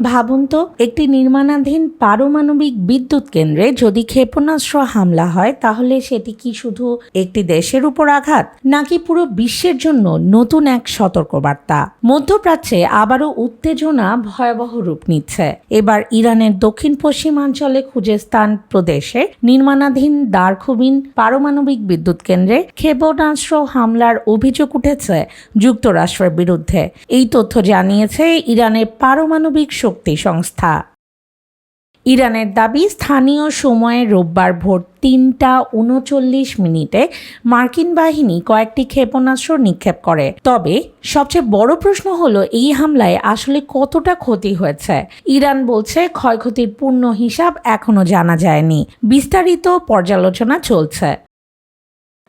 ভাবুন তো, একটি নির্মাণাধীন পারমাণবিক বিদ্যুৎ কেন্দ্রে যদি ক্ষেপণাস্ত্র হামলা হয় তাহলে সেটি কি শুধু একটি দেশের উপর আঘাত, নাকি পুরো বিশ্বের জন্য নতুন এক সতর্কবার্তা? মধ্যপ্রাচ্যে আবারও উত্তেজনা ভয়াবহ রূপ নিচ্ছে। এবার ইরানের দক্ষিণ পশ্চিমাঞ্চলে খুজেস্তান প্রদেশে নির্মাণাধীন দারখুবিন পারমাণবিক বিদ্যুৎ কেন্দ্রে ক্ষেপণাস্ত্র হামলার অভিযোগ উঠেছে যুক্তরাষ্ট্রের বিরুদ্ধে। এই তথ্য জানিয়েছে ইরানের পারমাণবিক শক্তি সংস্থা। ইরানের দাবি, স্থানীয় সময়ে রোববার ভোর ৩:৩৯ মার্কিন বাহিনী কয়েকটি ক্ষেপণাস্ত্র নিক্ষেপ করে। তবে সবচেয়ে বড় প্রশ্ন হলো, এই হামলায় আসলে কতটা ক্ষতি হয়েছে। ইরান বলছে ক্ষয়ক্ষতির পূর্ণ হিসাব এখনো জানা যায়নি, বিস্তারিত পর্যালোচনা চলছে।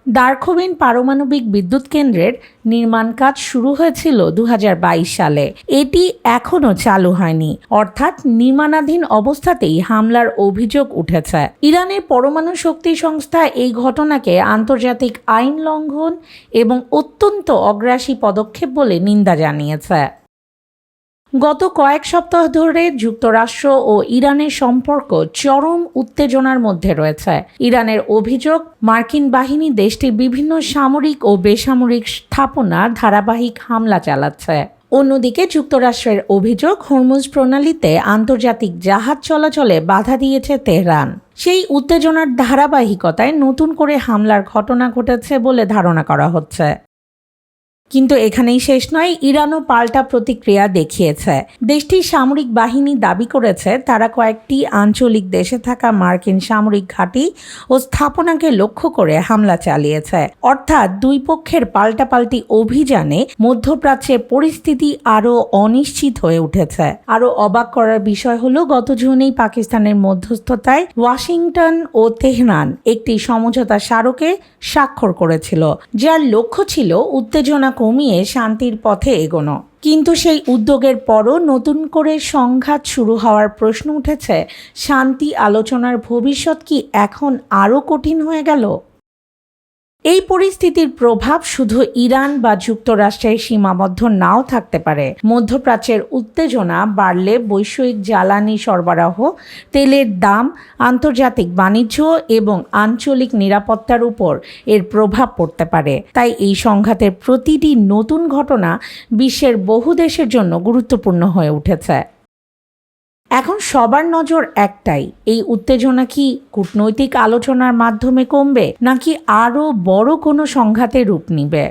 দারখুবিন পারমাণবিক বিদ্যুৎ কেন্দ্রের নির্মাণ কাজ শুরু হয়েছিল ২০২২ সালে। এটি এখনও চালু হয়নি, অর্থাৎ নির্মাণাধীন অবস্থাতেই হামলার অভিযোগ উঠেছে। ইরানের পরমাণু শক্তি সংস্থা এই ঘটনাকে আন্তর্জাতিক আইন লঙ্ঘন এবং অত্যন্ত অগ্রাসী পদক্ষেপ বলে নিন্দা জানিয়েছে। গত কয়েক সপ্তাহ ধরে যুক্তরাষ্ট্র ও ইরানের সম্পর্ক চরম উত্তেজনার মধ্যে রয়েছে। ইরানের অভিযোগ, মার্কিন বাহিনী দেশটির বিভিন্ন সামরিক ও বেসামরিক স্থাপনার ধারাবাহিক হামলা চালাচ্ছে। অন্যদিকে যুক্তরাষ্ট্রের অভিযোগ, হরমুজ প্রণালীতে আন্তর্জাতিক জাহাজ চলাচলে বাধা দিয়েছে তেহরান। সেই উত্তেজনার ধারাবাহিকতায় নতুন করে হামলার ঘটনা ঘটেছে বলে ধারণা করা হচ্ছে। কিন্তু এখানেই শেষ নয়, ইরানও পাল্টা প্রতিক্রিয়া দেখিয়েছে। দেশটির সামরিক বাহিনী দাবি করেছে তারা কয়েকটি আঞ্চলিক দেশে থাকা মার্কিন সামরিক ঘাঁটি ও স্থাপনাকে লক্ষ্য করে হামলা চালিয়েছে। অর্থাৎ দুই পক্ষের পাল্টাপাল্টি অভিযানে মধ্যপ্রাচ্যে পরিস্থিতি আরও অনিশ্চিত হয়ে উঠেছে। আরও অবাক করার বিষয় হলো, গত জুনেই পাকিস্তানের মধ্যস্থতায় ওয়াশিংটন ও তেহরান একটি সমঝোতা স্মারকে স্বাক্ষর করেছিল, যার লক্ষ্য ছিল উত্তেজনা কমিয়ে শান্তির পথে এগোনো। কিন্তু সেই উদ্যোগের পরও নতুন করে সংঘাত শুরু হওয়ার প্রশ্ন উঠেছে, শান্তি আলোচনার ভবিষ্যৎ কি এখন আরও কঠিন হয়ে গেল? এই পরিস্থিতির প্রভাব শুধু ইরান বা যুক্তরাষ্ট্রের সীমাবদ্ধ নাও থাকতে পারে। মধ্যপ্রাচ্যের উত্তেজনা বাড়লে বৈশ্বিক জ্বালানি সরবরাহ, তেলের দাম, আন্তর্জাতিক বাণিজ্য এবং আঞ্চলিক নিরাপত্তার উপর এর প্রভাব পড়তে পারে। তাই এই সংঘাতের প্রতিটি নতুন ঘটনা বিশ্বের বহু দেশের জন্য গুরুত্বপূর্ণ হয়ে উঠেছে। এখন সবার নজর একটাই, এই উত্তেজনা কি কূটনৈতিক আলোচনার মাধ্যমে কমবে, নাকি আরও বড় কোনো সংঘাতে রূপ নিবে?